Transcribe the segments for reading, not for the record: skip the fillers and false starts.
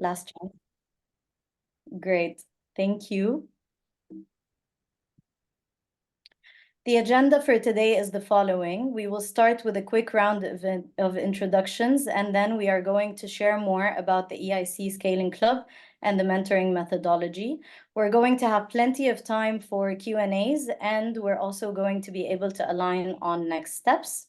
Last chance. Great. Thank you. The agenda for today is the following. We will start with a quick round of introductions, and then we are going to share more about the EIC Scaling Club and the mentoring methodology. We're going to have plenty of time for Q&As, and we're also going to be able to align on next steps.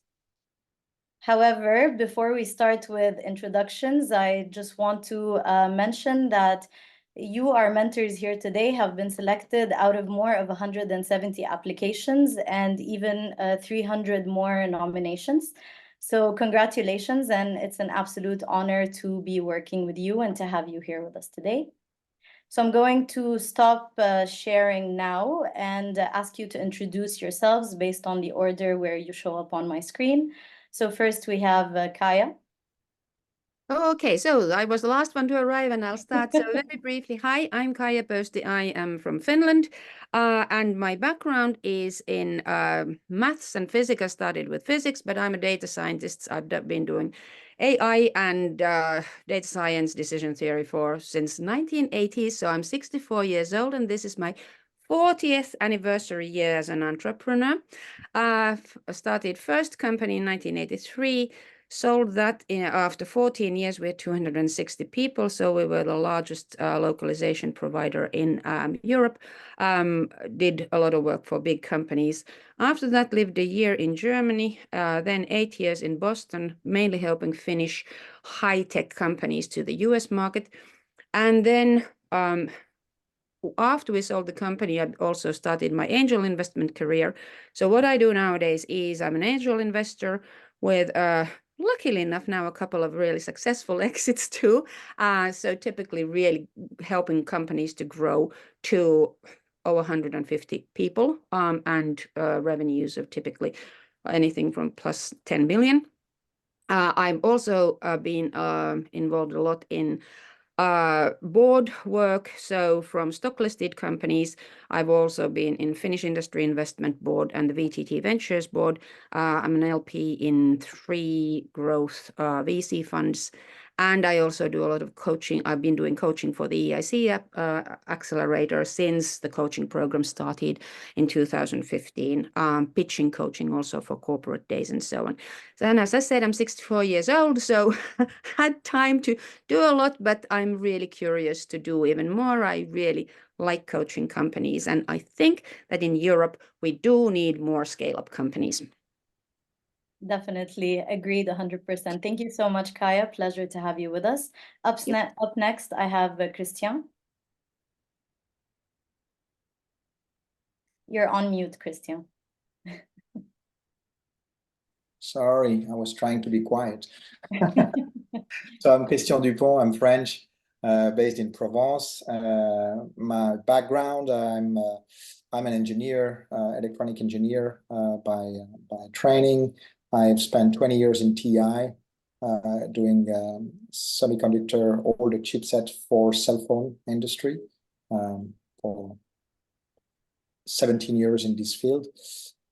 However, before we start with introductions, I just want to mention that you, our mentors here today, have been selected out of more of 170 applications and even 300 more nominations. So congratulations, and it's an absolute honor to be working with you and to have you here with us today. So I'm going to stop sharing now and ask you to introduce yourselves based on the order where you show up on my screen. So first we have Kaya. Okay, so I was the last one to arrive and I'll start. So very briefly, hi, I'm Kaya Pösti. I am from Finland and my background is in maths and physics. I started with physics, but I'm a data scientist. I've been doing AI and data science decision theory since 1980s. So I'm 64 years old and this is my 40th anniversary year as an entrepreneur. I started first company in 1983. Sold that after 14 years. We had 260 people, so we were the largest localization provider in Europe. Did a lot of work for big companies. After that, lived a year in Germany, then 8 years in Boston, mainly helping Finnish high-tech companies to the US market. And then after we sold the company, I also started my angel investment career. So what I do nowadays is I'm an angel investor with luckily enough now a couple of really successful exits too. So typically really helping companies to grow to over 150 people and revenues of typically anything from plus 10 million. I've also been involved a lot in board work. So from stock listed companies, I've also been in Finnish Industry Investment Board and the VTT Ventures Board. I'm an LP in 3 growth VC funds. And I also do a lot of coaching. I've been doing coaching for the EIC accelerator since the coaching program started in 2015, pitching coaching also for corporate days and so on. So, and as I said, I'm 64 years old, so had time to do a lot, but I'm really curious to do even more. I really like coaching companies, and I think that in Europe, we do need more scale-up companies. Definitely agreed 100%. Thank you so much, Kaya. Pleasure to have you with us. Up next, I have Christian. You're on mute, Christian. Sorry, I was trying to be quiet. So I'm Christian Dupont. I'm French, based in Provence. My background, I'm an engineer, electronic engineer by training. I've spent 20 years in TI doing semiconductor, all the chipset for cell phone industry for 17 years in this field.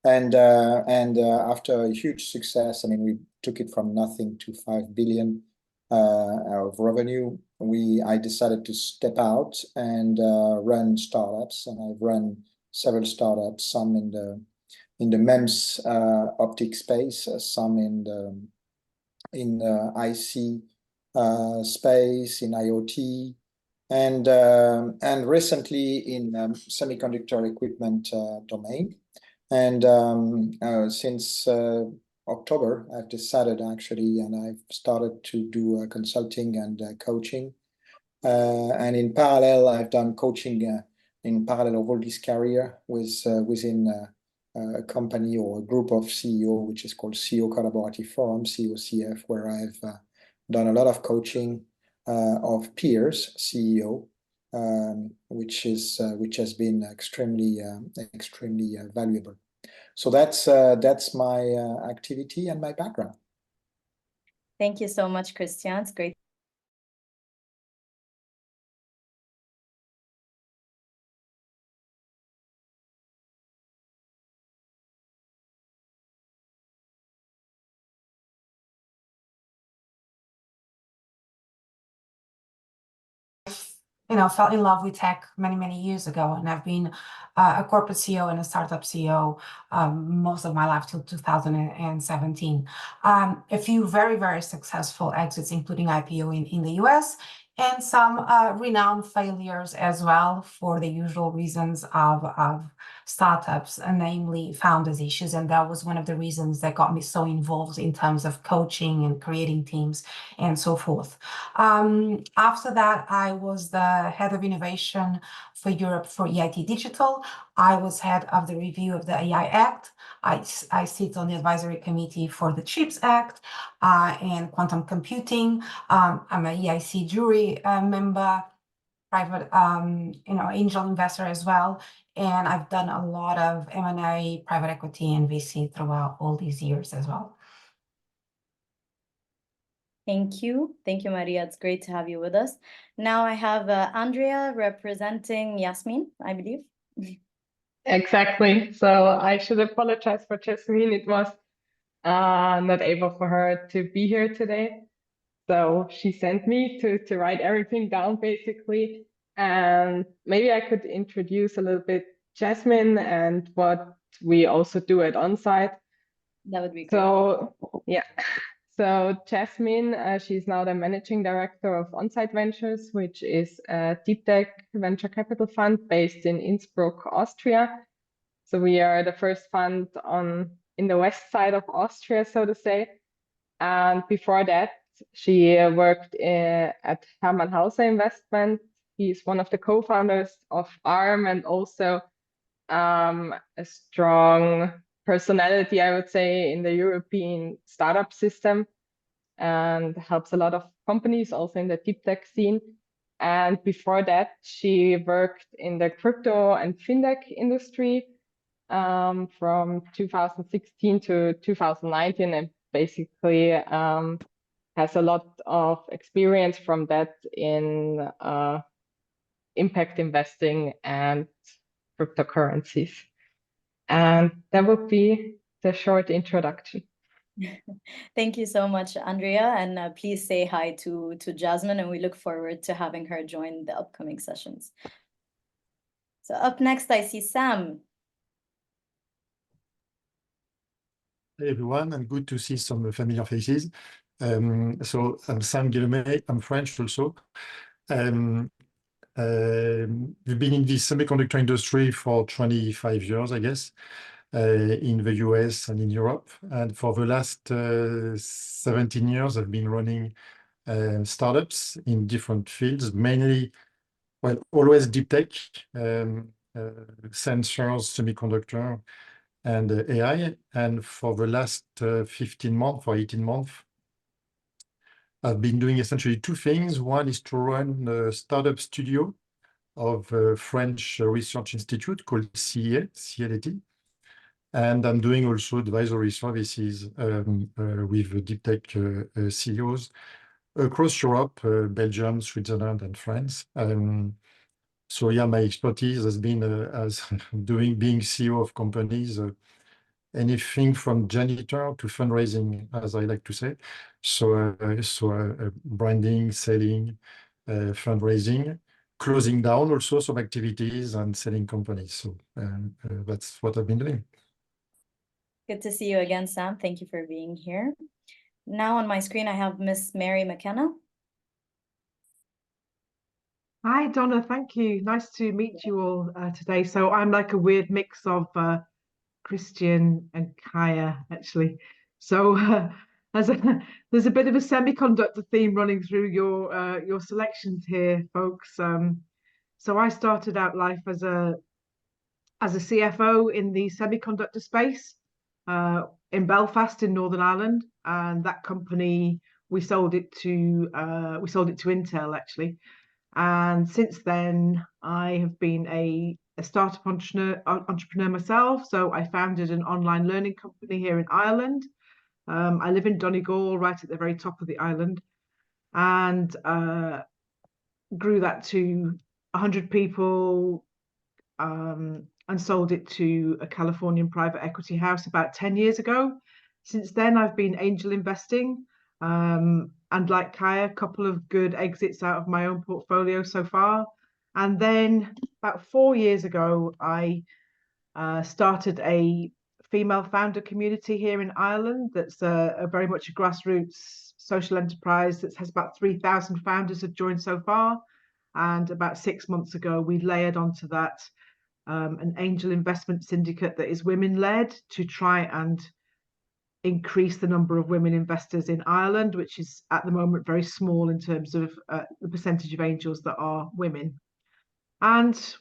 And after a huge success, I mean, we took it from nothing to 5 billion of revenue. I decided to step out and run startups, and I've run several startups, some in the MEMS optic space, some in the IC space, in IoT, and recently in semiconductor equipment domain. And since October, I've decided actually, and I've started to do consulting and coaching. And in parallel, I've done coaching in parallel of all this career within a company or a group of CEO, which is called CEO Collaborative Forum, COCF, where I've done a lot of coaching of peers, CEO, which has been extremely valuable. So that's my activity and my background. Thank you so much, Christian. It's great fell in love with tech many years ago, and I've been a corporate CEO and a startup CEO most of my life till 2017. A few very successful exits, including IPO in the US, and some renowned failures as well, for the usual reasons of startups, namely founders' issues. And that was one of the reasons that got me so involved in terms of coaching and creating teams and so forth. After that, I was the head of innovation for Europe for EIT Digital. I was head of the review of the AI Act. I sit on the advisory committee for the CHIPS Act and quantum computing. I'm a EIC jury member, private angel investor as well. And I've done a lot of M&A, private equity, and VC throughout all these years as well. Thank you. Thank you, Maria. It's great to have you with us. Now I have Andrea representing Yasmin, I believe. Exactly. So I should apologize for Jasmine. It was not able for her to be here today. So she sent me to write everything down, basically. And maybe I could introduce a little bit Jasmine and what we also do at Onsite. That would be great. So, yeah. So Jasmine, she's now the managing director of Onsite Ventures, which is a deep tech venture capital fund based in Innsbruck, Austria. So we are the first fund in the west side of Austria, so to say. And before that, she worked at Hermann Hauser Investment. He's one of the co-founders of ARM, and also a strong personality, I would say, in the European startup system, and helps a lot of companies also in the deep tech scene. And before that, she worked in the crypto and fintech industry from 2016 to 2019, and basically has a lot of experience from that in impact investing and cryptocurrencies. And that would be the short introduction. Thank you so much, Andrea, and please say hi to Jasmine, and we look forward to having her join the upcoming sessions. So up next, I see Sam. Hey everyone, and good to see some familiar faces. So I'm Sam Guillemet, I'm French also. We've been in the semiconductor industry for 25 years, I guess, in the US and in Europe. And for the last 17 years, I've been running startups in different fields, mainly, well, always deep tech, sensors, semiconductor, and AI. And for the last 15 months or 18 months, I've been doing essentially two things. One is to run a startup studio of a French research institute called CELAT. And I'm doing also advisory services with deep tech CEOs across Europe, Belgium, Switzerland, and France. So yeah, my expertise has been being CEO of companies, anything from janitor to fundraising, as I like to say. So branding, selling, fundraising, closing down also some activities, and selling companies. So that's what I've been doing. Good to see you again, Sam. Thank you for being here. Now on my screen, I have Miss Mary McKenna. Hi, Donna. Thank you. Nice to meet you all today. So I'm like a weird mix of Christian and Kaya, actually. So there's a bit of a semiconductor theme running through your selections here, folks. So I started out life as a CFO in the semiconductor space in Belfast in Northern Ireland, and that company we sold it to Intel actually. And since then, I have been a startup entrepreneur myself. So I founded an online learning company here in Ireland. I live in Donegal, right at the very top of the island, and grew that to 100 people, and sold it to a Californian private equity house about 10 years ago. Since then, I've been angel investing. And like Kaya, a couple of good exits out of my own portfolio so far. And then about 4 years ago, I started a female founder community here in Ireland that's a very much a grassroots social enterprise that has about 3,000 founders have joined so far. And about 6 months ago, we layered onto that an angel investment syndicate that is women-led to try and increase the number of women investors in Ireland, which is at the moment very small in terms of the percentage of angels that are women. And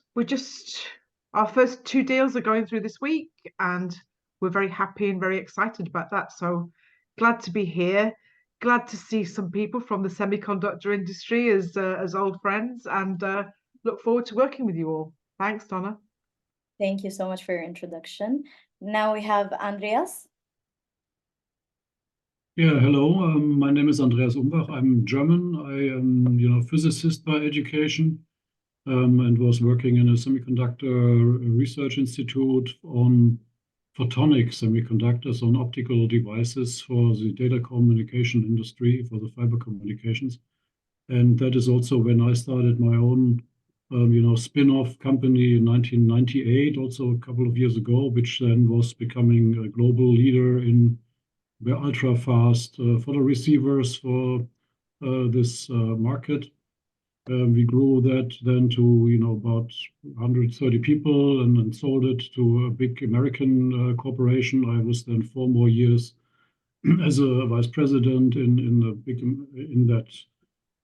our first 2 deals are going through this week, and we're very happy and very excited about that. So glad to be here, glad to see some people from the semiconductor industry as old friends, and look forward to working with you all. Thanks, Donna. Thank you so much for your introduction. Now we have Andreas. Yeah, hello. My name is Andreas Umbach. I'm German. I am, physicist by education, and was working in a semiconductor research institute on photonic semiconductors, on optical devices for the data communication industry, for the fiber communications. And that is also when I started my own, spin-off company in 1998, also a couple of years ago, which then was becoming a global leader in ultra-fast photo receivers for this market. We grew that then to about 130 people, and then sold it to a big American corporation. I was then 4 more years as a vice president in that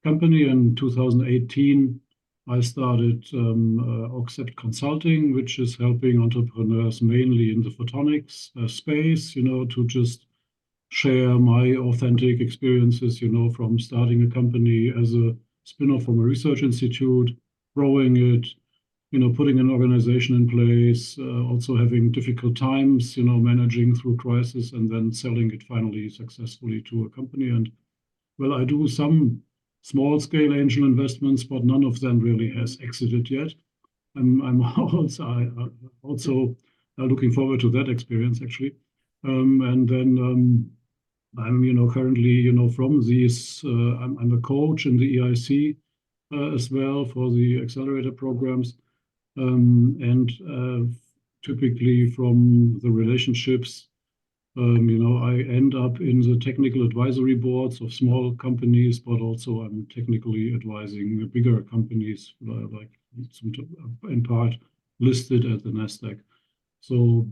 company. In 2018, I started Oxet Consulting, which is helping entrepreneurs mainly in the photonics space, to just share my authentic experiences, from starting a company as a spin-off from a research institute, growing it, putting an organization in place, also having difficult times, managing through crisis, and then selling it finally successfully to a company. And well, I do some small-scale angel investments, but none of them really has exited yet. I'm also looking forward to that experience, actually. And then I'm, currently, from these, I'm a coach in the EIC as well for the accelerator programs. And typically from the relationships, I end up in the technical advisory boards of small companies, but also I'm technically advising bigger companies, like in part listed at the NASDAQ. So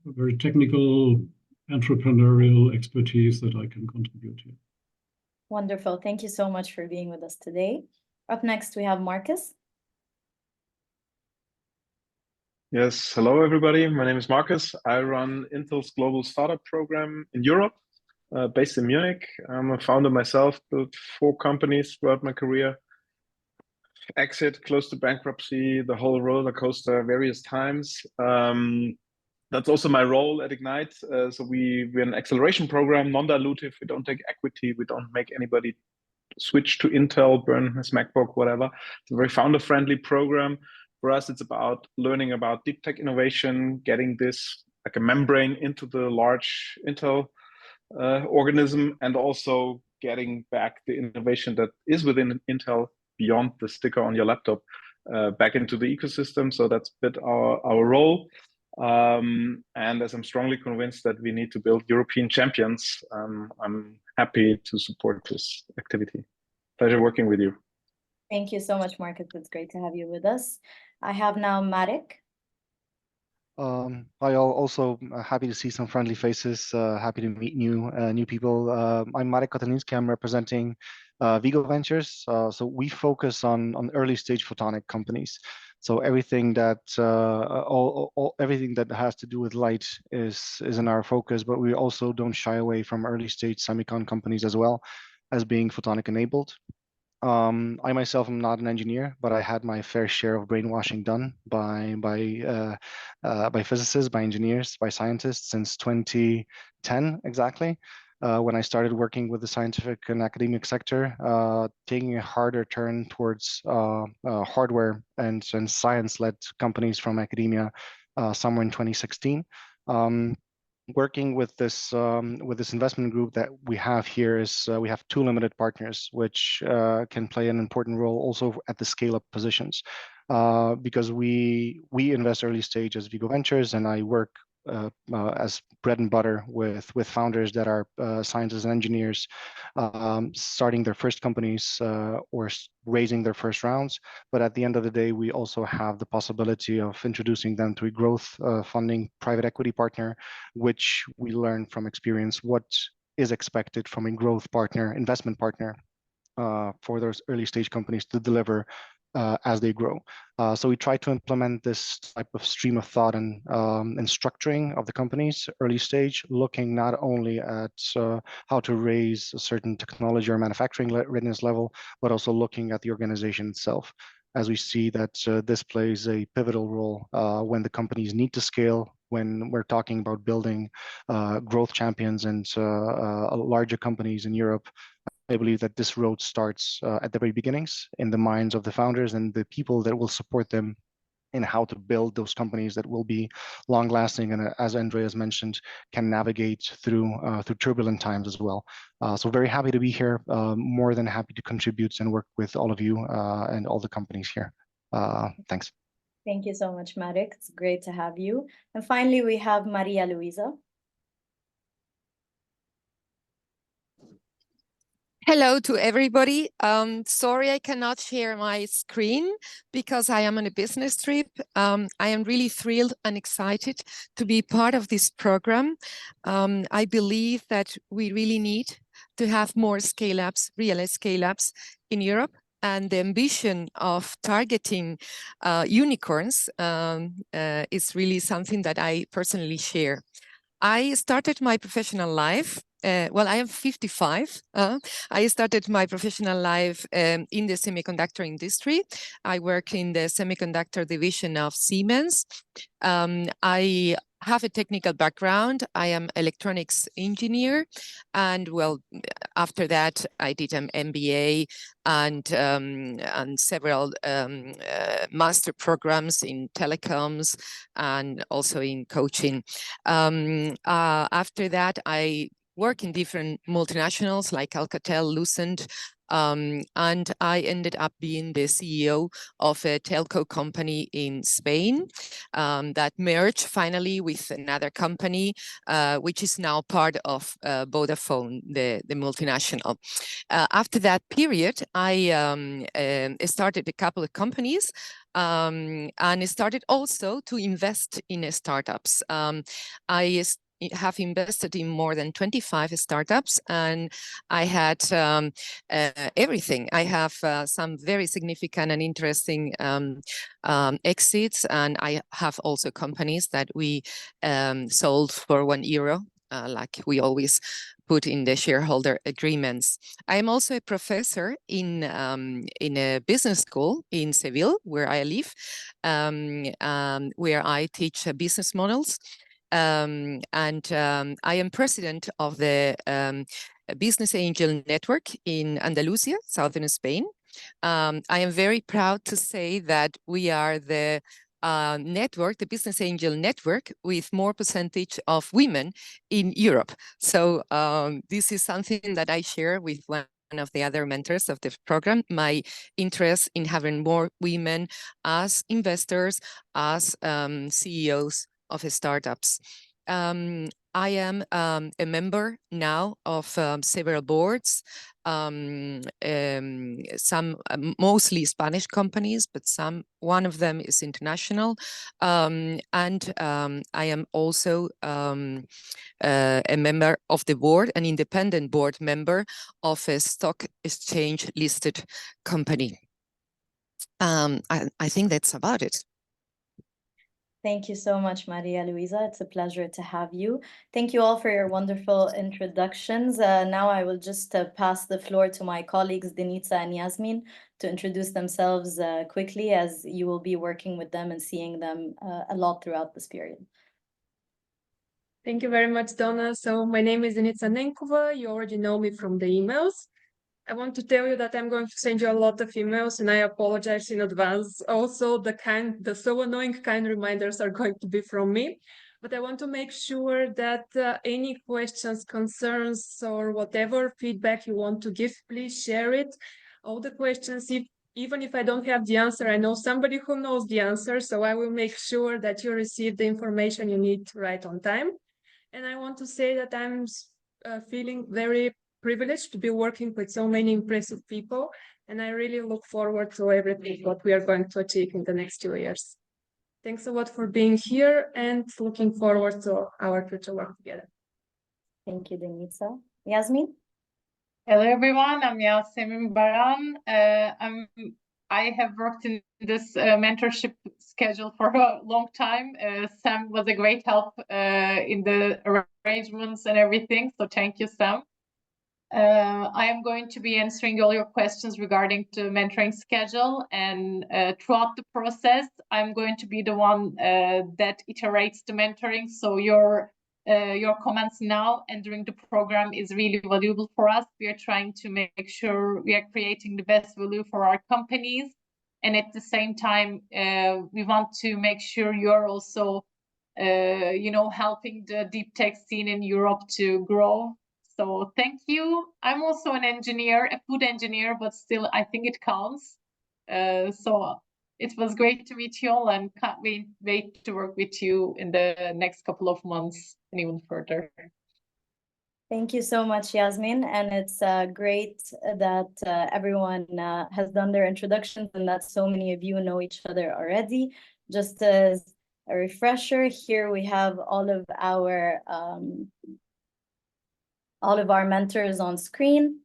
very technical, entrepreneurial expertise that I can contribute here. Wonderful. Thank you so much for being with us today. Up next, we have Marcus. Yes, hello everybody. My name is Marcus. I run Intel's global startup program in Europe, based in Munich. I'm a founder myself, built 4 companies throughout my career. Exit, close to bankruptcy, the whole roller coaster various times. That's also my role at Ignite. So we're an acceleration program, non-dilutive. We don't take equity. We don't make anybody switch to Intel, burn his MacBook, whatever. It's a very founder-friendly program. For us, it's about learning about deep tech innovation, getting this like a membrane into the large Intel organism, and also getting back the innovation that is within Intel beyond the sticker on your laptop back into the ecosystem. So that's a bit our role. And as I'm strongly convinced that we need to build European champions, I'm happy to support this activity. Pleasure working with you. Thank you so much, Marcus. It's great to have you with us. I have now Marek. Hi all, also happy to see some friendly faces, happy to meet new people. I'm Marek Koteliński. I'm representing Vigo Ventures. So we focus on early stage photonic companies. So everything that everything that has to do with light is in our focus, but we also don't shy away from early stage semicon companies as well as being photonic enabled. I myself am not an engineer, but I had my fair share of brainwashing done by physicists, by engineers, by scientists since 2010 exactly. When I started working with the scientific and academic sector, taking a harder turn towards hardware and science-led companies from academia somewhere in 2016. working with this investment group that we have here is we have 2 limited partners, which can play an important role also at the scale-up positions, because we invest early stage as Vigo Ventures, and I work as bread and butter with founders that are scientists and engineers starting their first companies or raising their first rounds. But at the end of the day, we also have the possibility of introducing them to a growth funding private equity partner, which we learn from experience what is expected from a growth partner, investment partner, for those early stage companies to deliver as they grow. So we try to implement this type of stream of thought and structuring of the companies early stage, looking not only at how to raise a certain technology or manufacturing readiness level, but also looking at the organization itself, as we see that this plays a pivotal role when the companies need to scale, when we're talking about building growth champions and larger companies in Europe. I believe that this road starts at the very beginnings in the minds of the founders and the people that will support them in how to build those companies that will be long lasting and, as Andreas mentioned, can navigate through turbulent times as well. So very happy to be here, more than happy to contribute and work with all of you and all the companies here. Thanks. Thank you so much, Marek. It's great to have you. And finally, we have Maria Luisa. Hello to everybody. Sorry I cannot share my screen because I am on a business trip. I am really thrilled and excited to be part of this program. I believe that we really need to have more scale-ups, real scale-ups in Europe. And the ambition of targeting unicorns is really something that I personally share. I started my professional life, well, I am 55. I started my professional life in the semiconductor industry. I work in the semiconductor division of Siemens. I have a technical background. I am electronics engineer. And well, after that, I did an MBA and several master programs in telecoms and also in coaching. After that, I work in different multinationals like Alcatel, Lucent, and I ended up being the CEO of a telco company in Spain that merged finally with another company, which is now part of Vodafone, the multinational. After that period, I started a couple of companies and started also to invest in startups. I have invested in more than 25 startups, and I had everything. I have some very significant and interesting exits, and I have also companies that we sold for €1, like we always put in the shareholder agreements. I am also a professor in a business school in Seville, where I live, where I teach business models. I am president of the Business Angel Network in Andalusia, southern Spain. I am very proud to say that we are the network, the Business Angel Network, with more percentage of women in Europe. So this is something that I share with one of the other mentors of the program, my interest in having more women as investors, as CEOs of startups. I am a member now of several boards, some mostly Spanish companies, but one of them is international. I am also a member of the board, an independent board member of a stock exchange listed company. I think that's about it. Thank you so much, Maria Luisa. It's a pleasure to have you. Thank you all for your wonderful introductions. Now I will just pass the floor to my colleagues, Denitsa and Yasmin, to introduce themselves quickly, as you will be working with them and seeing them a lot throughout this period. Thank you very much, Donna. So my name is Denitsa Nenkova. You already know me from the emails. I want to tell you that I'm going to send you a lot of emails, and I apologize in advance. Also, the so annoying kind reminders are going to be from me. but I want to make sure that any questions, concerns, or whatever feedback you want to give, please share it. All the questions, even if I don't have the answer, I know somebody who knows the answer, so I will make sure that you receive the information you need right on time. And I want to say that I'm feeling very privileged to be working with so many impressive people, and I really look forward to everything what we are going to achieve in the next 2 years. Thanks a lot for being here and looking forward to our future work together. Thank you, Denitsa. Yasmin? Hello, everyone. I'm Yasemin Baran. I have worked in this mentorship schedule for a long time. Sam was a great help in the arrangements and everything. So thank you, Sam. I am going to be answering all your questions regarding the mentoring schedule, and throughout the process, I'm going to be the one that iterates the mentoring. So your comments now and during the program is really valuable for us. We are trying to make sure we are creating the best value for our companies, and at the same time, we want to make sure you're also, helping the deep tech scene in Europe to grow. So thank you. I'm also an engineer, a food engineer, but still I think it counts. So it was great to meet you all, and can't wait to work with you in the next couple of months and even further. Thank you so much, Yasmin. And it's great that everyone has done their introductions and that so many of you know each other already. Just as a refresher, here we have all of our mentors on screen.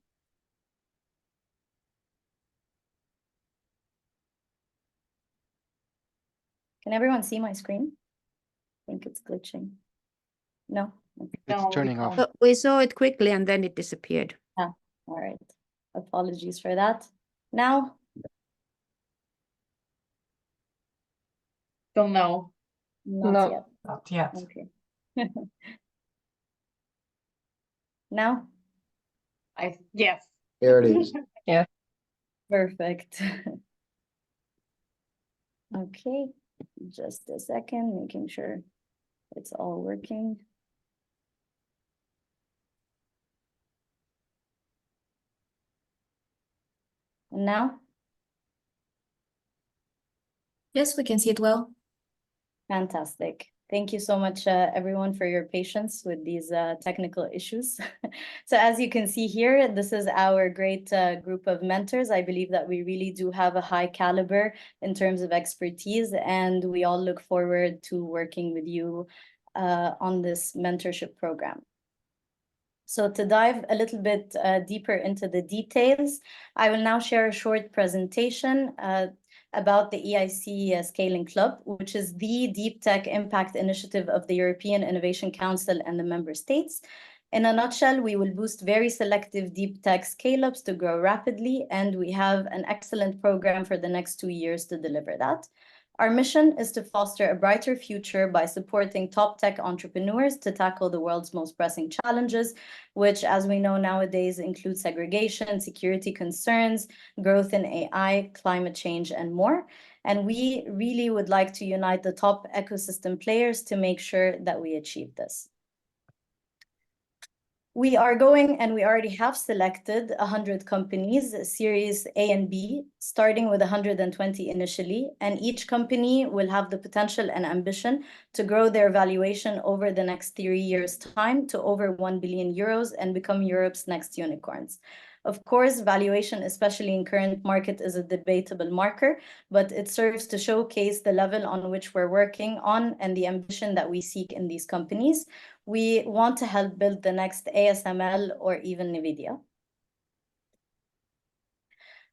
Can everyone see my screen? I think it's glitching. No? It's turning off. So we saw it quickly and then it disappeared. All right. Apologies for that. Now? Don't know. Not yet. Not yet. Okay. Now? Yes. Here it is. Yeah. Perfect. Okay, just a second, making sure it's all working. And now? Yes, we can see it well. Fantastic. Thank you so much, everyone, for your patience with these technical issues. So as you can see here, this is our great group of mentors. I believe that we really do have a high caliber in terms of expertise, and we all look forward to working with you on this mentorship program. So to dive a little bit deeper into the details, I will now share a short presentation about the EIC Scaling Club, which is the deep tech impact initiative of the European Innovation Council and the member states. In a nutshell, we will boost very selective deep tech scale-ups to grow rapidly, and we have an excellent program for the next 2 years to deliver that. Our mission is to foster a brighter future by supporting top tech entrepreneurs to tackle the world's most pressing challenges, which, as we know nowadays, include segregation, security concerns, growth in AI, climate change, and more. And we really would like to unite the top ecosystem players to make sure that we achieve this. We are going, and we already have selected 100 companies, Series A and B, starting with 120 initially, and each company will have the potential and ambition to grow their valuation over the next 3 years' time to over 1 billion euros and become Europe's next unicorns. Of course, valuation, especially in current market, is a debatable marker, but it serves to showcase the level on which we're working on and the ambition that we seek in these companies. We want to help build the next ASML or even NVIDIA.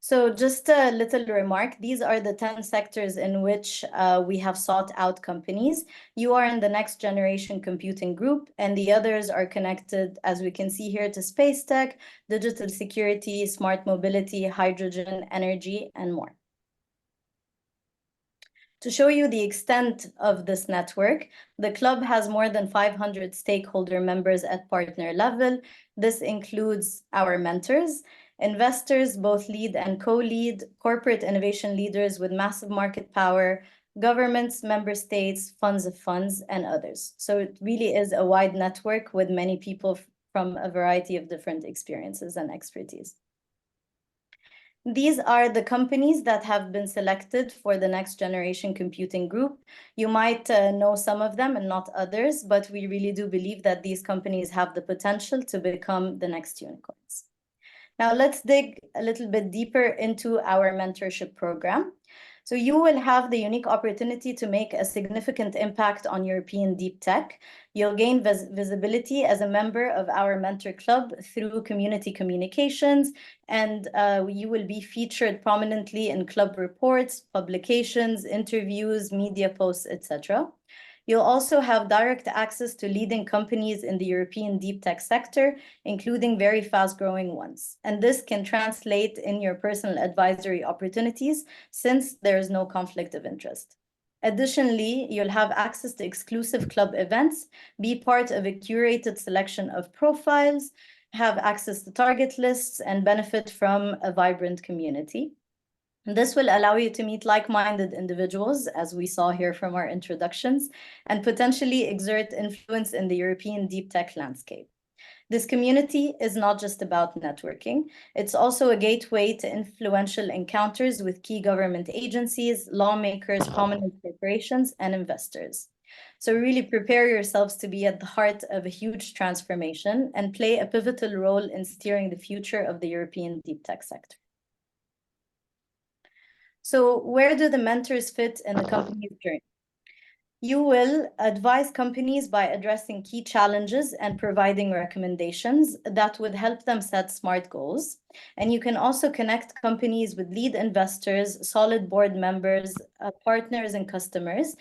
So just a little remark, these are the 10 sectors in which we have sought out companies. You are in the next generation computing group, and the others are connected, as we can see here, to space tech, digital security, smart mobility, hydrogen, energy, and more. To show you the extent of this network, the club has more than 500 stakeholder members at partner level. This includes our mentors, investors, both lead and co-lead, corporate innovation leaders with massive market power, governments, member states, funds of funds, and others. So it really is a wide network with many people from a variety of different experiences and expertise. These are the companies that have been selected for the Next Generation Computing Group. You might know some of them and not others, but we really do believe that these companies have the potential to become the next unicorns. Now let's dig a little bit deeper into our mentorship program. So you will have the unique opportunity to make a significant impact on European deep tech. You'll gain visibility as a member of our mentor club through community communications, and you will be featured prominently in club reports, publications, interviews, media posts, etc. You'll also have direct access to leading companies in the European deep tech sector, including very fast-growing ones. And this can translate in your personal advisory opportunities since there is no conflict of interest. Additionally, you'll have access to exclusive club events, be part of a curated selection of profiles, have access to target lists, and benefit from a vibrant community. This will allow you to meet like-minded individuals, as we saw here from our introductions, and potentially exert influence in the European deep tech landscape. This community is not just about networking. It's also a gateway to influential encounters with key government agencies, lawmakers, prominent corporations, and investors. So really prepare yourselves to be at the heart of a huge transformation and play a pivotal role in steering the future of the European deep tech sector. So where do the mentors fit in the company's journey? You will advise companies by addressing key challenges and providing recommendations that would help them set smart goals. And you can also connect companies with lead investors, solid board members, partners, and customers,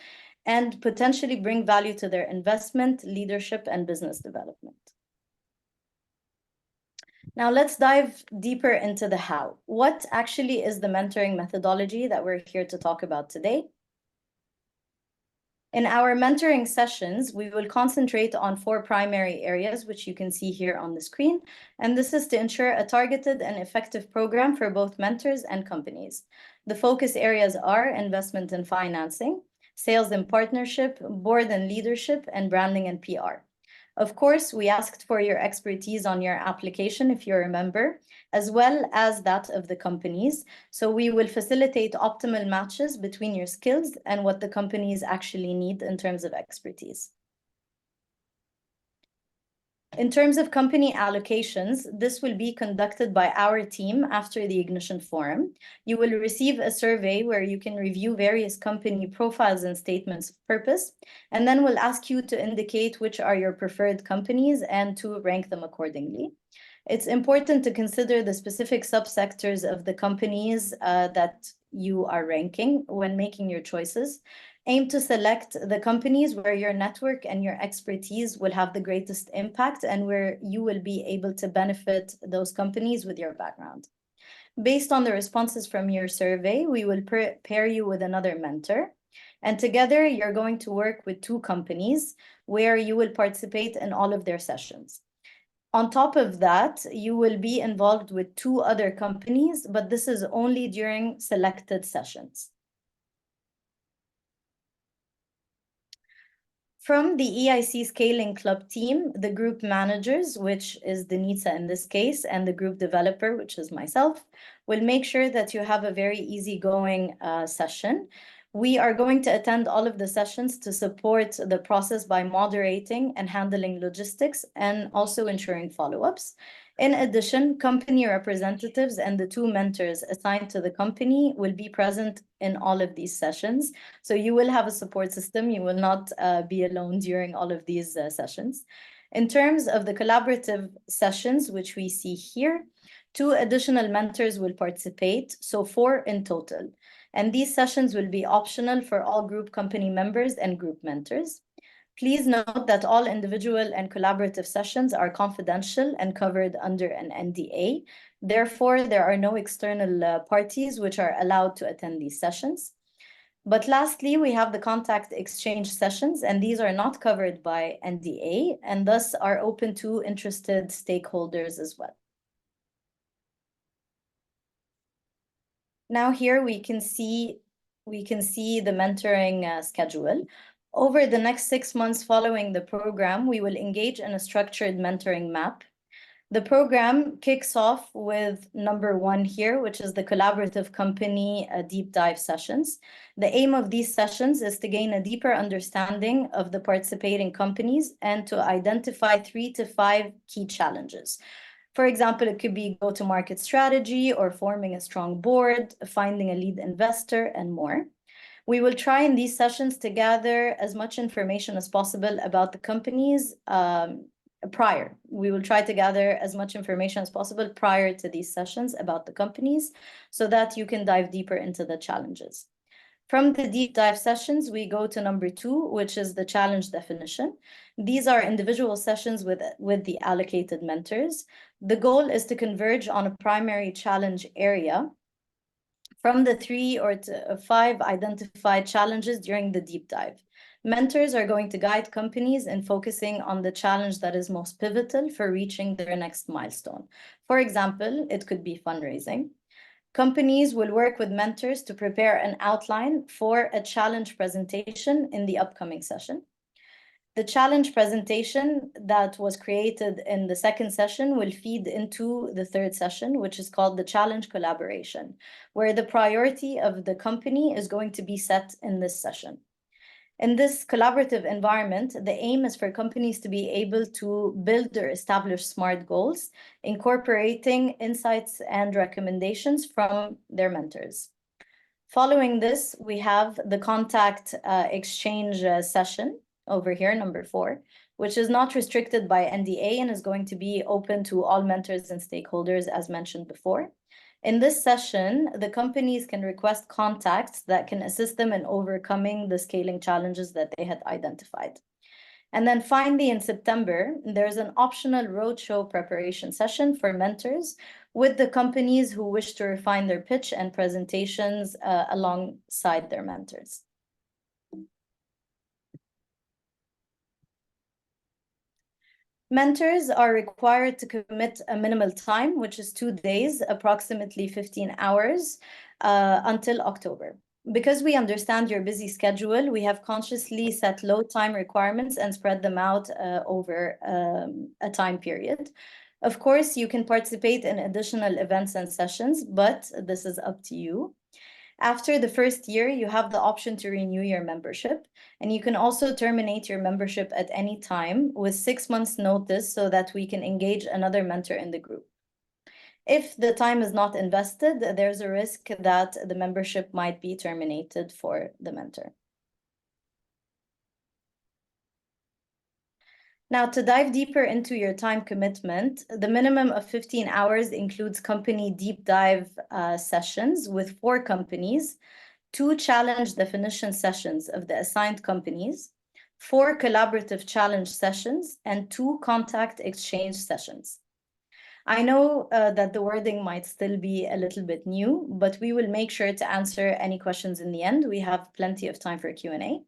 and potentially bring value to their investment, leadership, and business development. Now let's dive deeper into the how. What actually is the mentoring methodology that we're here to talk about today? In our mentoring sessions, we will concentrate on 4 primary areas, which you can see here on the screen. And this is to ensure a targeted and effective program for both mentors and companies. The focus areas are investment and financing, sales and partnership, board and leadership, and branding and PR. Of course, we asked for your expertise on your application if you're a member, as well as that of the companies. So we will facilitate optimal matches between your skills and what the companies actually need in terms of expertise. In terms of company allocations, this will be conducted by our team after the Ignition Forum. You will receive a survey where you can review various company profiles and statements of purpose, and then we'll ask you to indicate which are your preferred companies and to rank them accordingly. It's important to consider the specific subsectors of the companies that you are ranking when making your choices. Aim to select the companies where your network and your expertise will have the greatest impact and where you will be able to benefit those companies with your background. Based on the responses from your survey, we will pair you with another mentor. And together, you're going to work with 2 companies where you will participate in all of their sessions. On top of that, you will be involved with 2 other companies, but this is only during selected sessions. From the EIC Scaling Club team, the group managers, which is Denitsa in this case, and the group developer, which is myself, will make sure that you have a very easygoing session. We are going to attend all of the sessions to support the process by moderating and handling logistics and also ensuring follow-ups. In addition, company representatives and the 2 mentors assigned to the company will be present in all of these sessions. So you will have a support system. You will not be alone during all of these sessions. In terms of the collaborative sessions, which we see here, 2 additional mentors will participate, so 4 in total. And these sessions will be optional for all group company members and group mentors. Please note that all individual and collaborative sessions are confidential and covered under an NDA. Therefore, there are no external parties which are allowed to attend these sessions. But lastly, we have the contact exchange sessions, and these are not covered by NDA and thus are open to interested stakeholders as well. Now here we can see we can see the mentoring schedule. Over the next 6 months following the program, we will engage in a structured mentoring map. The program kicks off with number 1 here, which is the collaborative company deep dive sessions. The aim of these sessions is to gain a deeper understanding of the participating companies and to identify 3 to 5 key challenges. For example, it could be go-to-market strategy or forming a strong board, finding a lead investor, and more. We will try in these sessions to gather as much information as possible about the companies prior. We will try to gather as much information as possible prior to these sessions about the companies so that you can dive deeper into the challenges. From the deep dive sessions, we go to number 2, which is the challenge definition. These are individual sessions with the allocated mentors. The goal is to converge on a primary challenge area from the 3 or 5 identified challenges during the deep dive. Mentors are going to guide companies in focusing on the challenge that is most pivotal for reaching their next milestone. For example, it could be fundraising. Companies will work with mentors to prepare an outline for a challenge presentation in the upcoming session. The challenge presentation that was created in the 2nd session will feed into the 3rd session, which is called the challenge collaboration, where the priority of the company is going to be set in this session. In this collaborative environment, the aim is for companies to be able to build or establish SMART goals, incorporating insights and recommendations from their mentors. Following this, we have the contact exchange session over here, number 4, which is not restricted by NDA and is going to be open to all mentors and stakeholders, as mentioned before. In this session, the companies can request contacts that can assist them in overcoming the scaling challenges that they had identified. And then finally, in September, there's an optional roadshow preparation session for mentors with the companies who wish to refine their pitch and presentations alongside their mentors. Mentors are required to commit a minimal time, which is 2 days, approximately 15 hours, until October. Because we understand your busy schedule, we have consciously set low time requirements and spread them out over a time period. Of course, you can participate in additional events and sessions, but this is up to you. After the 1st year, you have the option to renew your membership, and you can also terminate your membership at any time with 6 months notice so that we can engage another mentor in the group. If the time is not invested, there's a risk that the membership might be terminated for the mentor. Now, to dive deeper into your time commitment, the minimum of 15 hours includes company deep dive sessions with 4 companies, 2 challenge definition sessions of the assigned companies, 4 collaborative challenge sessions, and 2 contact exchange sessions. I know that the wording might still be a little bit new, but we will make sure to answer any questions in the end. We have plenty of time for Q&A.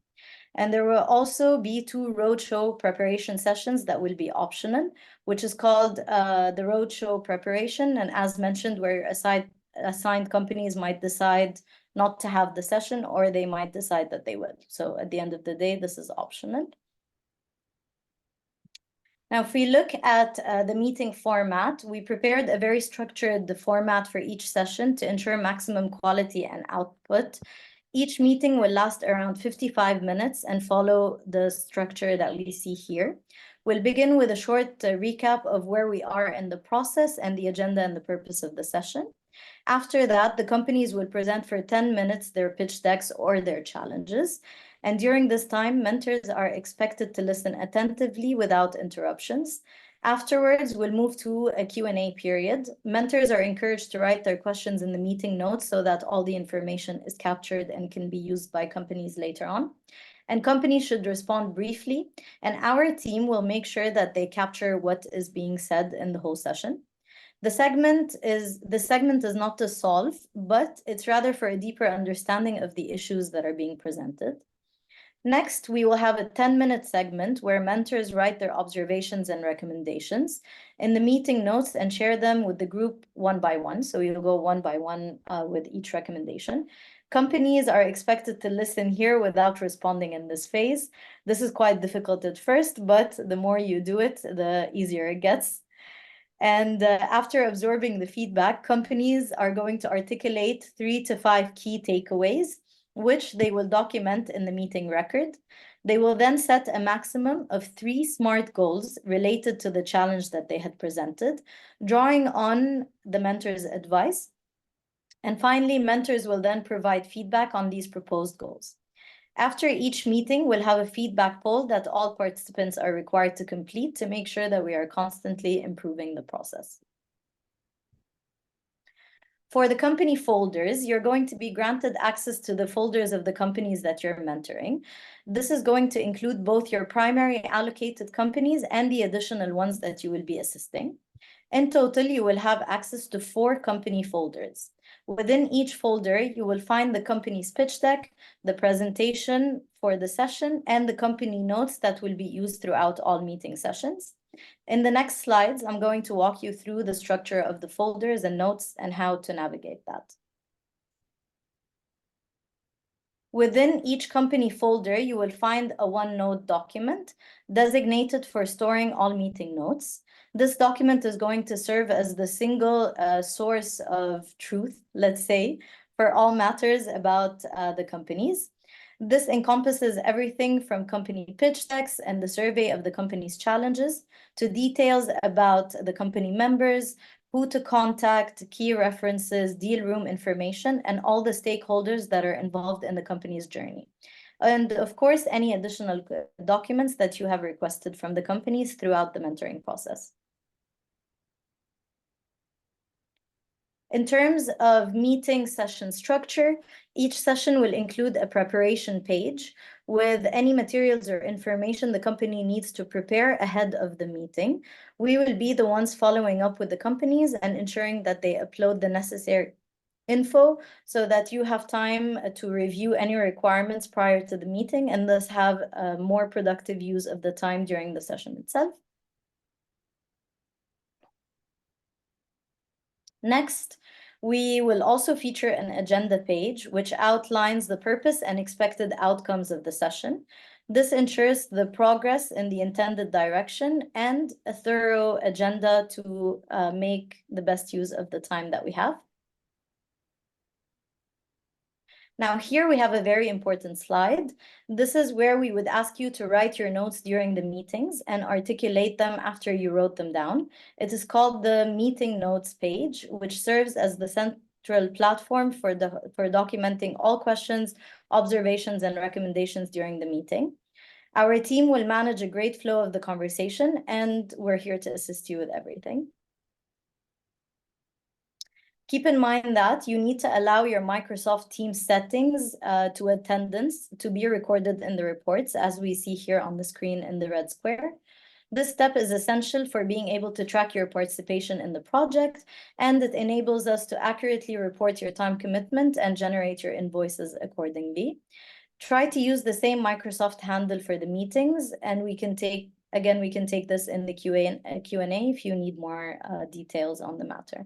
And there will also be 2 roadshow preparation sessions that will be optional, which is called the roadshow preparation. And as mentioned, where assigned companies might decide not to have the session, or they might decide that they will. So at the end of the day, this is optional. Now, if we look at the meeting format, we prepared a very structured format for each session to ensure maximum quality and output. Each meeting will last around 55 minutes and follow the structure that we see here. We'll begin with a short recap of where we are in the process and the agenda and the purpose of the session. After that, the companies will present for 10 minutes their pitch decks or their challenges. And during this time, mentors are expected to listen attentively without interruptions. Afterwards, we'll move to a Q&A period. Mentors are encouraged to write their questions in the meeting notes so that all the information is captured and can be used by companies later on. And companies should respond briefly, and our team will make sure that they capture what is being said in the whole session. The segment is not to solve, but it's rather for a deeper understanding of the issues that are being presented. Next, we will have a 10-minute segment where mentors write their observations and recommendations in the meeting notes and share them with the group one by one. So you'll go one by one with each recommendation. Companies are expected to listen here without responding in this phase. This is quite difficult at first, but the more you do it, the easier it gets. And after absorbing the feedback, companies are going to articulate 3 to 5 key takeaways, which they will document in the meeting record. They will then set a maximum of 3 SMART goals related to the challenge that they had presented, drawing on the mentor's advice. And finally, mentors will then provide feedback on these proposed goals. After each meeting, we'll have a feedback poll that all participants are required to complete to make sure that we are constantly improving the process. For the company folders, you're going to be granted access to the folders of the companies that you're mentoring. This is going to include both your primary allocated companies and the additional ones that you will be assisting. In total, you will have access to 4 company folders. Within each folder, you will find the company's pitch deck, the presentation for the session, and the company notes that will be used throughout all meeting sessions. In the next slides, I'm going to walk you through the structure of the folders and notes and how to navigate that. Within each company folder, you will find a OneNote document designated for storing all meeting notes. This document is going to serve as the single source of truth, let's say, for all matters about the companies. This encompasses everything from company pitch decks and the survey of the company's challenges to details about the company members, who to contact, key references, deal room information, and all the stakeholders that are involved in the company's journey. And of course, any additional documents that you have requested from the companies throughout the mentoring process. In terms of meeting session structure, each session will include a preparation page with any materials or information the company needs to prepare ahead of the meeting. We will be the ones following up with the companies and ensuring that they upload the necessary info so that you have time to review any requirements prior to the meeting and thus have a more productive use of the time during the session itself. Next, we will also feature an agenda page, which outlines the purpose and expected outcomes of the session. This ensures the progress in the intended direction and a thorough agenda to make the best use of the time that we have. Now, here we have a very important slide. This is where we would ask you to write your notes during the meetings and articulate them after you wrote them down. It is called the meeting notes page, which serves as the central platform for documenting all questions, observations, and recommendations during the meeting. Our team will manage a great flow of the conversation, and we're here to assist you with everything. Keep in mind that you need to allow your Microsoft Teams settings to attendance to be recorded in the reports, as we see here on the screen in the red square. This step is essential for being able to track your participation in the project, and it enables us to accurately report your time commitment and generate your invoices accordingly. Try to use the same Microsoft handle for the meetings, and we can take this in the Q&A if you need more details on the matter.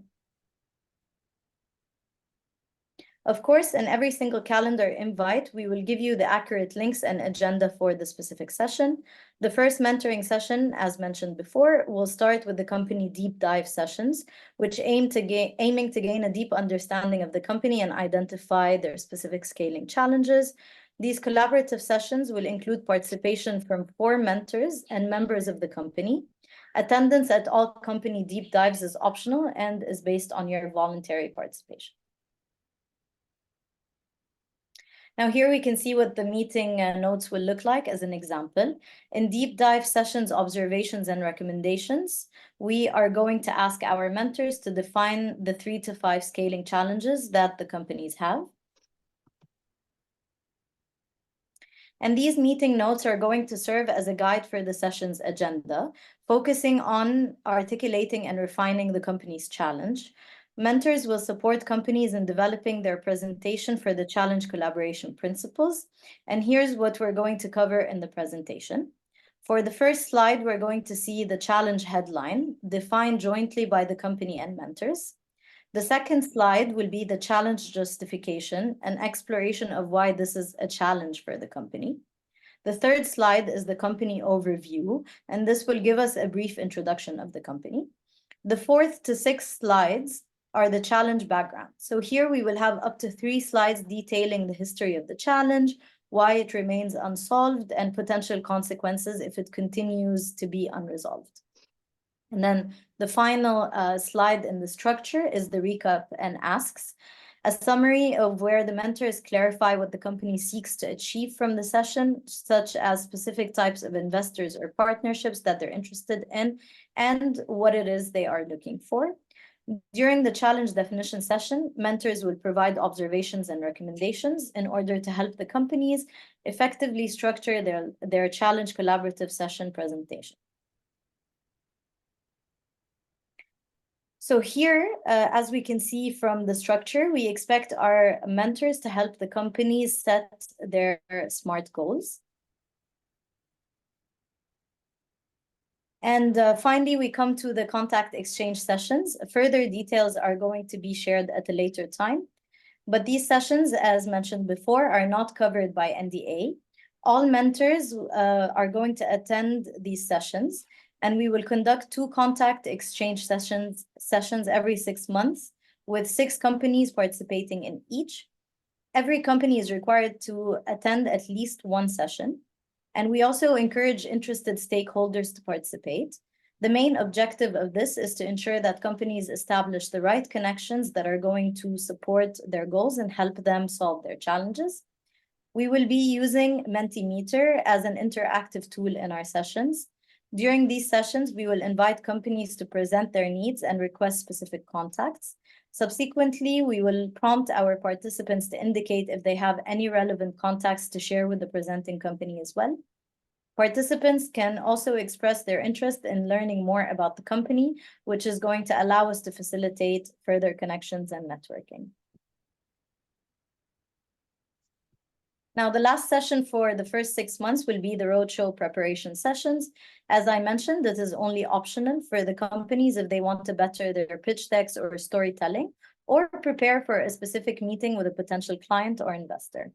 Of course, in every single calendar invite, we will give you the accurate links and agenda for the specific session. The first mentoring session, as mentioned before, will start with the company deep dive sessions, which aiming to gain a deep understanding of the company and identify their specific scaling challenges. These collaborative sessions will include participation from 4 mentors and members of the company. Attendance at all company deep dives is optional and is based on your voluntary participation. Now here we can see what the meeting notes will look like as an example. In deep dive sessions, observations, and recommendations, we are going to ask our mentors to define the 3 to 5 scaling challenges that the companies have. And these meeting notes are going to serve as a guide for the session's agenda, focusing on articulating and refining the company's challenge. Mentors will support companies in developing their presentation for the challenge collaboration principles. And here's what we're going to cover in the presentation. For the first slide, we're going to see the challenge headline defined jointly by the company and mentors. The second slide will be the challenge justification, an exploration of why this is a challenge for the company. The third slide is the company overview, and this will give us a brief introduction of the company. The fourth to sixth slides are the challenge background. So here we will have up to 3 slides detailing the history of the challenge, why it remains unsolved, and potential consequences if it continues to be unresolved. And then the final slide in the structure is the recap and asks, a summary of where the mentors clarify what the company seeks to achieve from the session, such as specific types of investors or partnerships that they're interested in, and what it is they are looking for. During the challenge definition session, mentors will provide observations and recommendations in order to help the companies effectively structure their challenge collaborative session presentation. So here, as we can see from the structure, we expect our mentors to help the companies set their SMART goals. And finally, we come to the contact exchange sessions. Further details are going to be shared at a later time. But these sessions, as mentioned before, are not covered by NDA. All mentors are going to attend these sessions, and we will conduct 2 contact exchange sessions every 6 months, with 6 companies participating in each. Every company is required to attend at least 1 session. And we also encourage interested stakeholders to participate. The main objective of this is to ensure that companies establish the right connections that are going to support their goals and help them solve their challenges. We will be using Mentimeter as an interactive tool in our sessions. During these sessions, we will invite companies to present their needs and request specific contacts. Subsequently, we will prompt our participants to indicate if they have any relevant contacts to share with the presenting company as well. Participants can also express their interest in learning more about the company, which is going to allow us to facilitate further connections and networking. Now, the last session for the first 6 months will be the roadshow preparation sessions. As I mentioned, this is only optional for the companies if they want to better their pitch decks or storytelling, or prepare for a specific meeting with a potential client or investor.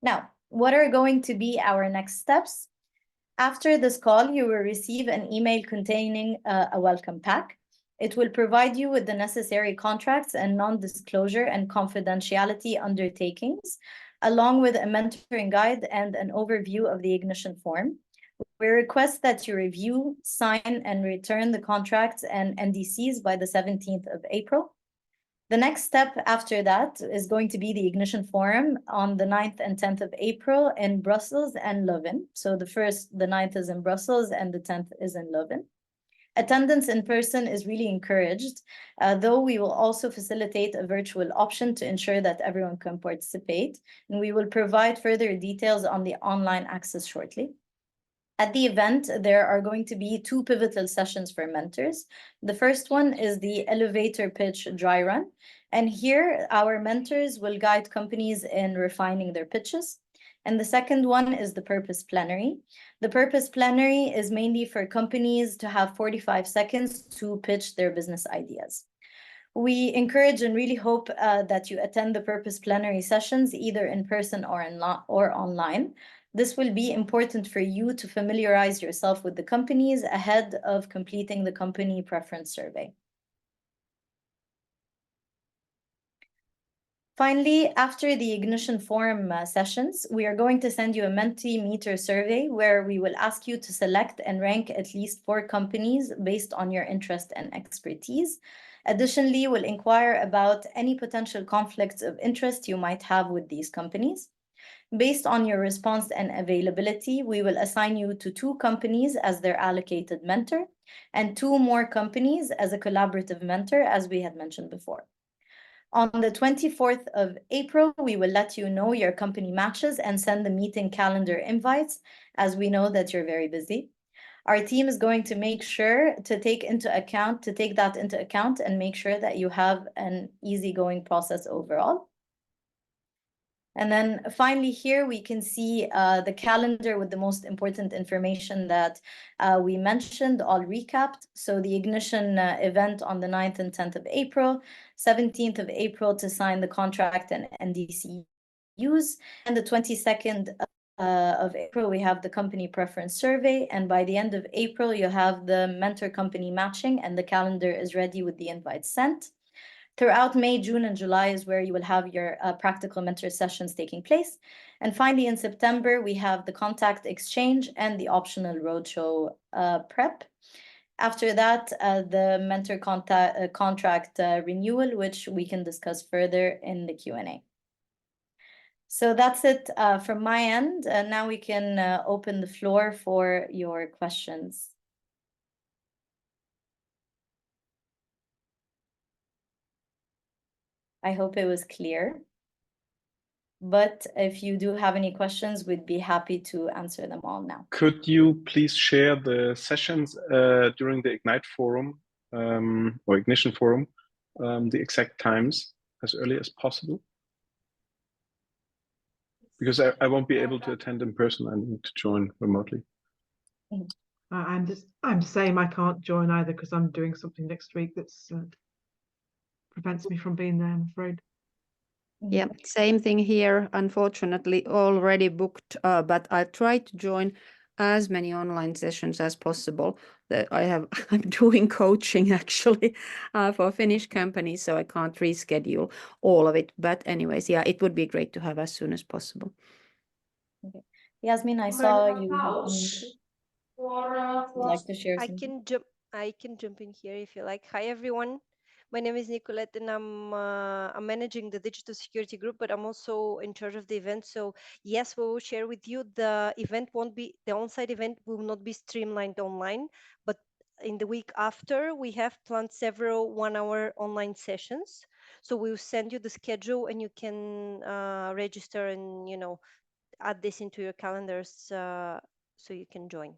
Now, what are going to be our next steps? After this call, you will receive an email containing a welcome pack. It will provide you with the necessary contracts and non-disclosure and confidentiality undertakings, along with a mentoring guide and an overview of the ignition form. We request that you review, sign, and return the contracts and NDCs by the 17th of April. The next step after that is going to be the Ignition Forum on the 9th and 10th of April in Brussels and Leuven. So the 9th is in Brussels and the 10th is in Leuven. Attendance in person is really encouraged, though we will also facilitate a virtual option to ensure that everyone can participate. And we will provide further details on the online access shortly. At the event, there are going to be 2 pivotal sessions for mentors. The first one is the elevator pitch dry run. And here, our mentors will guide companies in refining their pitches. And the second one is the purpose plenary. The purpose plenary is mainly for companies to have 45 seconds to pitch their business ideas. We encourage and really hope that you attend the purpose plenary sessions either in person or online. This will be important for you to familiarize yourself with the companies ahead of completing the company preference survey. Finally, after the Ignition Forum sessions, we are going to send you a Mentimeter survey where we will ask you to select and rank at least 4 companies based on your interest and expertise. Additionally, we'll inquire about any potential conflicts of interest you might have with these companies. Based on your response and availability, we will assign you to 2 companies as their allocated mentor and 2 more companies as a collaborative mentor, as we had mentioned before. On the 24th of April, we will let you know your company matches and send the meeting calendar invites, as we know that you're very busy. Our team is going to make sure to take that into account and make sure that you have an easygoing process overall. And then finally here we can see the calendar with the most important information that we mentioned, all recapped. So the Ignition event on the 9th and 10th of April, 17th of April to sign the contract and NDCUs, and the 22nd of April, we have the company preference survey. And by the end of April, you have the mentor company matching, and the calendar is ready with the invites sent. Throughout May, June, and July is where you will have your practical mentor sessions taking place. And finally, in September, we have the contact exchange and the optional roadshow prep. After that, the mentor contract renewal, which we can discuss further in the Q&A. So that's it from my end. Now we can open the floor for your questions. I hope it was clear. But if you do have any questions, we'd be happy to answer them all now. Could you please share the sessions during the Ignite forum or Ignition forum, the exact times as early as possible? Because I won't be able to attend in person. I need to join remotely. I'm the same. I can't join either because I'm doing something next week that's prevents me from being there, I'm afraid. Yeah, same thing here. Unfortunately, already booked, but I try to join as many online sessions as possible. That I'm doing coaching actually for Finnish companies, so I can't reschedule all of it. But anyways, yeah, it would be great to have as soon as possible. Okay. Yasmin, I saw you unmuted. Would you like to share something? I can jump in here if you like. Hi everyone. My name is Nicolette and I'm managing the digital security group, but I'm also in charge of the event. So yes, we will share with you. The on-site event will not be streamlined online, but in the week after, we have planned several 1-hour online sessions. So we'll send you the schedule and you can register and, add this into your calendars so you can join.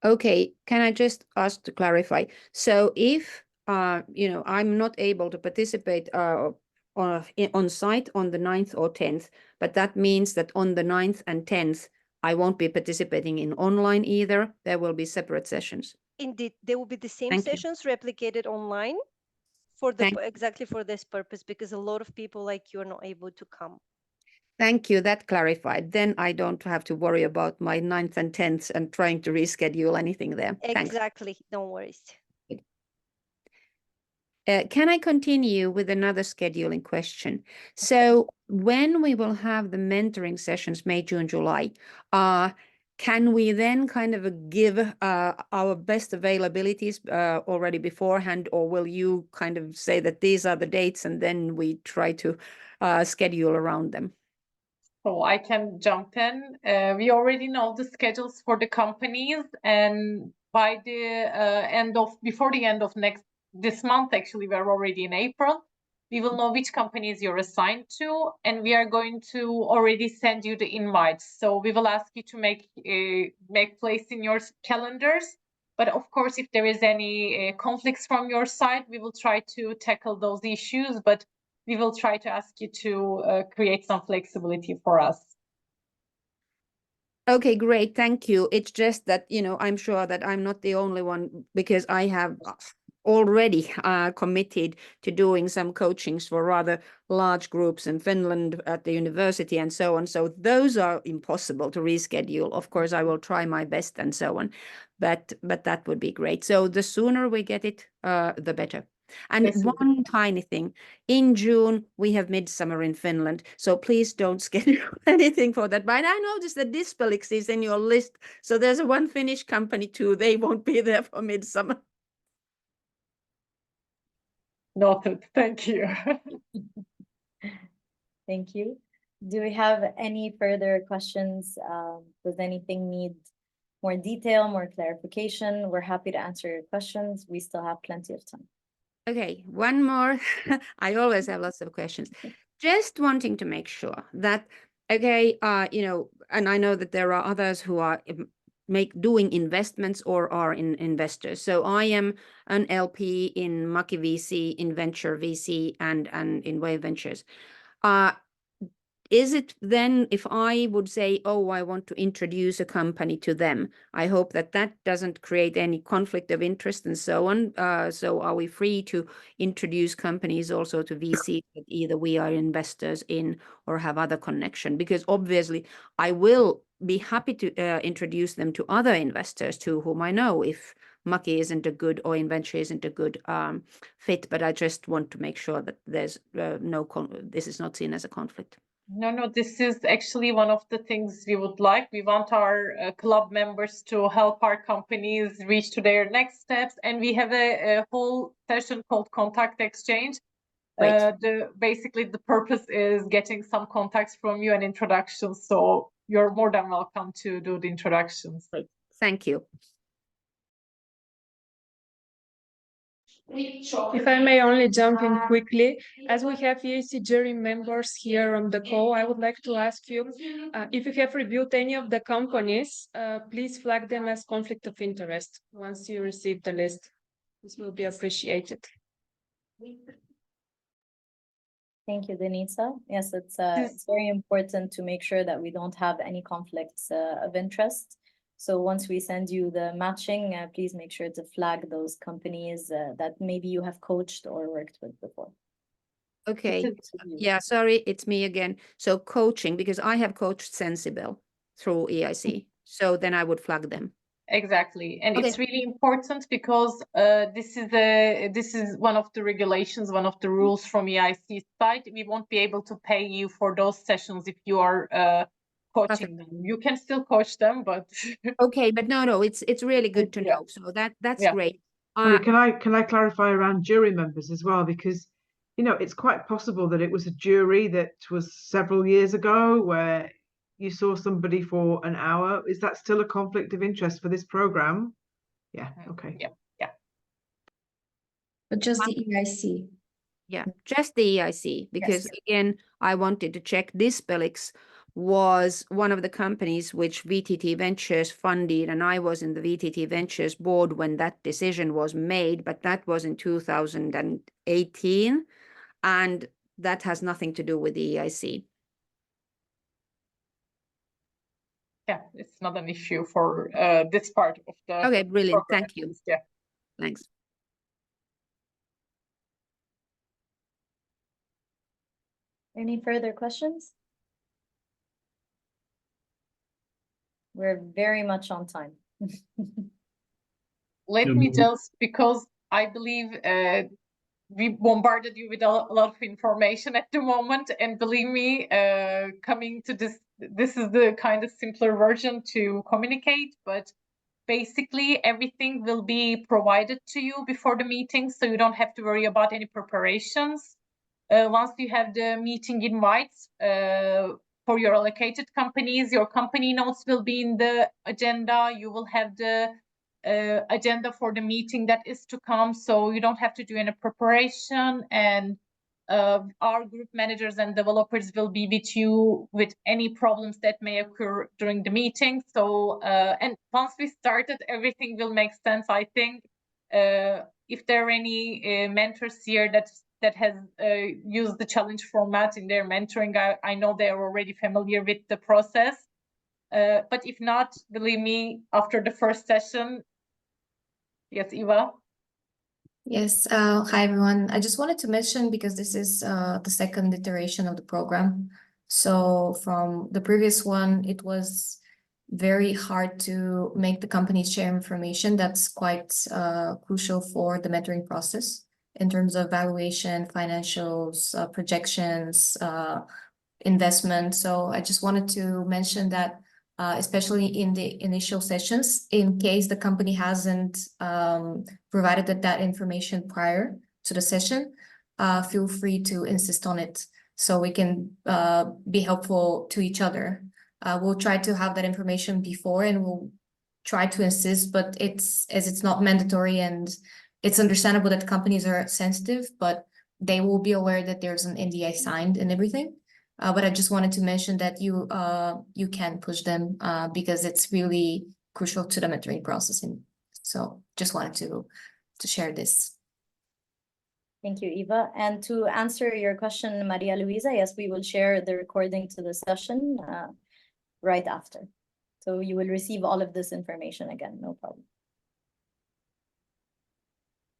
Okay, can I just ask to clarify? So if I'm not able to participate on site on the 9th or 10th, but that means that on the 9th and 10th, I won't be participating in online either. There will be separate sessions. Indeed, there will be the same sessions replicated online for exactly for this purpose, because a lot of people like you are not able to come. Thank you, that clarified. Then I don't have to worry about my 9th and 10th and trying to reschedule anything there. Exactly, Thanks. no worries. Can I continue with another scheduling question? So when we will have the mentoring sessions, May, June, July, can we then kind of give our best availabilities already beforehand, or will you kind of say that these are the dates and then we try to schedule around them? So I can jump in. We already know the schedules for the companies, and by the before the end of this month, actually, we're already in April. We will know which companies you're assigned to, and we are going to already send you the invites. So we will ask you to make place in your calendars. But of course, if there is any conflicts from your side, we will try to tackle those issues. But we will try to ask you to create some flexibility for us. Okay, great. Thank you. It's just that, I'm sure that I'm not the only one, because I have already committed to doing some coachings for rather large groups in Finland at the university and so on. So those are impossible to reschedule. Of course, I will try my best and so on, but that would be great. So the sooner we get it, the better. And one tiny thing, in June, we have Midsummer in Finland, so please don't schedule anything for that. But I noticed that Dispelix is in your list, so there's one Finnish company too. They won't be there for Midsummer. Noted. Thank you. Thank you. Do we have any further questions? Does anything need more detail, more clarification? We're happy to answer your questions. We still have plenty of time. Okay, one more. I always have lots of questions. Just wanting to make sure that, okay, and I know that there are others who are doing investments or are investors. So I am an LP in Maki VC, in Venture VC, and in Wave Ventures. Is it then, if I would say, oh, I want to introduce a company to them, I hope that doesn't create any conflict of interest and so on. So are we free to introduce companies also to VC that either we are investors in or have other connection? Because obviously I will be happy to introduce them to other investors too, whom I know if Maki isn't a good or Inventure isn't a good fit, but I just want to make sure that there's this is not seen as a conflict. No, this is actually one of the things we would like. We want our club members to help our companies reach to their next steps. And we have a whole session called Contact Exchange. Basically, the purpose is getting some contacts from you and introductions. So you're more than welcome to do the introductions. Thank you. If I may only jump in quickly, as we have EIC jury members here on the call, I would like to ask you, if you have reviewed any of the companies, please flag them as conflict of interest once you receive the list. This will be appreciated. Thank you, Denisa. Yes, it's very important to make sure that we don't have any conflicts of interest. So once we send you the matching, please make sure to flag those companies that maybe you have coached or worked with before. Okay. Yeah, sorry, it's me again. So coaching, because I have coached Sensible through EIC. So then I would flag them. Exactly. And Okay. it's really important because this is one of the regulations, one of the rules from EIC side. We won't be able to pay you for those sessions if you are coaching them. You can still coach them, but okay, but no, it's really good to know. So that's great. Sorry, can I clarify around jury members as well? Because, you know, it's quite possible that it was a jury that was several years ago where you saw somebody for an hour. Is that still a conflict of interest for this program? Yeah, okay. Yeah. But just the EIC. Yeah, just the EIC, because again, I wanted to check Dispelix was one of the companies which VTT Ventures funded, and I was in the VTT Ventures board when that decision was made, but that was in 2018, and that has nothing to do with the EIC. Yeah, it's not an issue for this part of the Okay, brilliant. program. Thank you. Yeah. Thanks. Any further questions? We're very much on time. Let me just, because I believe we bombarded you with a lot of information at the moment, and believe me, coming to this is the kind of simpler version to communicate, but basically everything will be provided to you before the meeting, so you don't have to worry about any preparations. Once you have the meeting invites for your allocated companies, your company notes will be in the agenda. You will have the agenda for the meeting that is to come, so you don't have to do any preparation, and our group managers and developers will be with you with any problems that may occur during the meeting. So and once we started, everything will make sense, I think. If there are any mentors here that has used the challenge format in their mentoring, I know they are already familiar with the process. But if not, believe me, after the first session. Yes, Eva? Yes, hi everyone. I just wanted to mention, because this is the second iteration of the program. So from the previous one, it was very hard to make the companies share information. That's quite crucial for the mentoring process in terms of valuation, financials, projections, investment. So I just wanted to mention that especially in the initial sessions, in case the company hasn't provided that information prior to the session, feel free to insist on it so we can be helpful to each other. We'll try to have that information before, and we'll try to insist, but it's not mandatory, and it's understandable that companies are sensitive, but they will be aware that there's an NDA signed and everything. But I just wanted to mention that you can push them because it's really crucial to the mentoring process. And so just wanted to share this. Thank you, Eva. And to answer your question, Maria Luisa, yes, we will share the recording to the session right after. So you will receive all of this information again, no problem.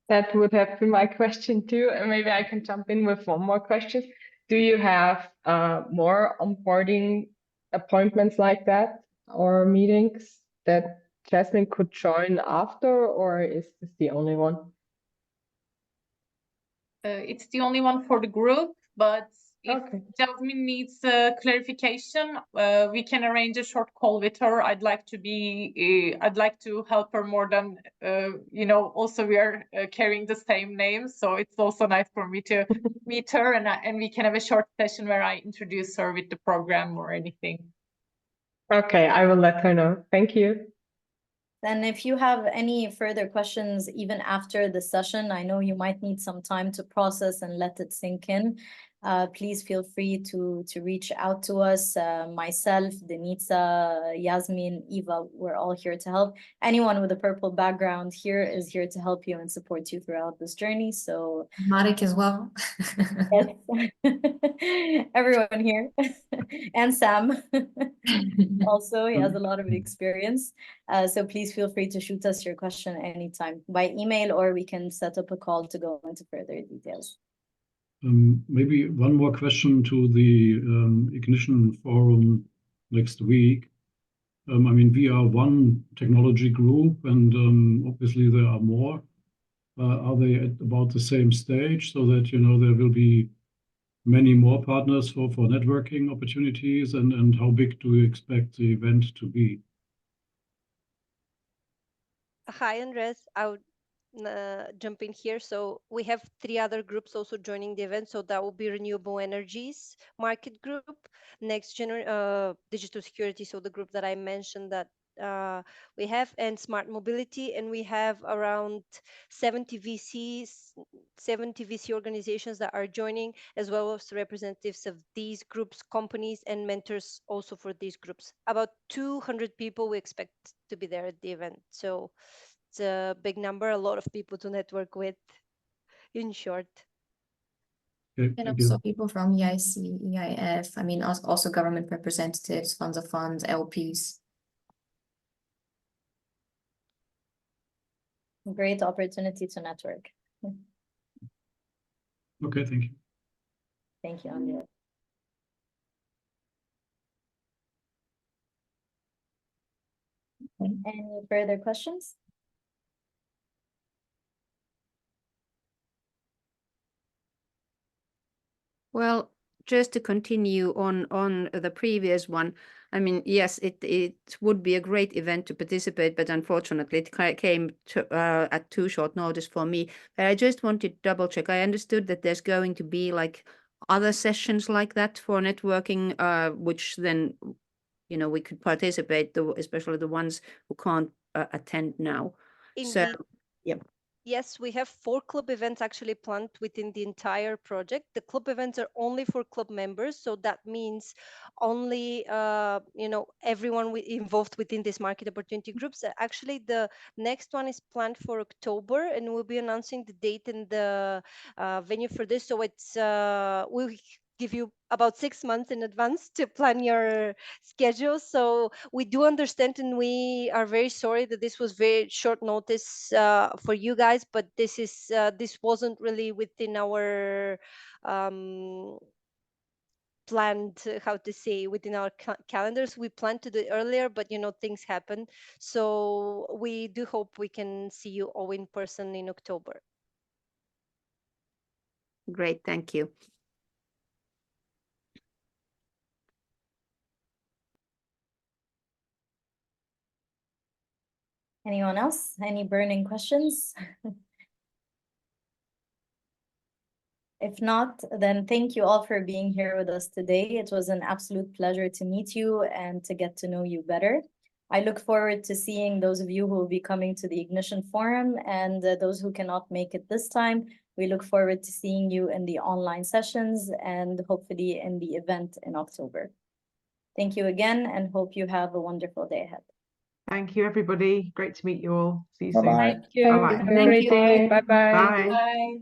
That would have been my question too, and maybe I can jump in with one more question. Do you have more onboarding appointments like that or meetings that Jasmine could join after, or is this the only one? It's the only one for the group, but if Jasmine needs clarification, we can arrange a short call with her. I'd like to help her more than, also we are carrying the same name. So it's also nice for me to meet her and we can have a short session where I introduce her with the program or anything. Okay, I will let her know. Thank you. And if you have any further questions, even after the session, I know you might need some time to process and let it sink in. Please feel free to reach out to us. Myself, Denitsa, Yasmin, Eva, we're all here to help. Anyone with a purple background here is here to help you and support you throughout this journey. So Marek as well. Yes. Everyone here. And Sam. Also, he has a lot of experience. So please feel free to shoot us your question anytime by email, or we can set up a call to go into further details. Maybe one more question to the Ignition Forum next week. I mean, we are one technology group, and obviously there are more. Are they at about the same stage, so that there will be many more partners for networking opportunities, and how big do you expect the event to be? Hi, Andres. I would jump in here. So we have 3 other groups also joining the event. So that will be Renewable Energies Market Group, Digital Security, so the group that I mentioned that we have, and Smart Mobility, and we have around 70 VC organizations that are joining, as well as representatives of these groups, companies, and mentors also for these groups. About 200 people we expect to be there at the event. So it's a big number, a lot of people to network with, in short. Okay, and also people from EIC, EIF, I mean, also government representatives, funds of funds, LPs. Great opportunity to network. Okay, thank you. Thank you, Andrea. Any further questions? Well, just to continue on the previous one, I mean, yes, it would be a great event to participate, but unfortunately it came at too short notice for me. But I just wanted to double check. I understood that there's going to be like other sessions like that for networking, which then, we could participate, especially the ones who can't attend now. Indeed. So, yeah. Yes, we have 4 club events actually planned within the entire project. The club events are only for club members, so that means only everyone involved within this market opportunity groups. Actually, the next one is planned for October, and we'll be announcing the date and the venue for this. So it's we'll give you about 6 months in advance to plan your schedule. So we do understand, and we are very sorry that this was very short notice for you guys, but this wasn't really within our planned, how to say, within our calendars. We planned to do it earlier, but things happen. So we do hope we can see you all in person in October. Great, thank you. Anyone else? Any burning questions? If not, then thank you all for being here with us today. It was an absolute pleasure to meet you and to get to know you better. I look forward to seeing those of you who will be coming to the Ignition Forum, and those who cannot make it this time. We look forward to seeing you in the online sessions and hopefully in the event in October. Thank you again, and hope you have a wonderful day ahead. Thank you, everybody. Great to meet you all. See you soon. Bye-bye. Thank you. Bye-bye. Have a great day. Bye-bye. Bye. Bye.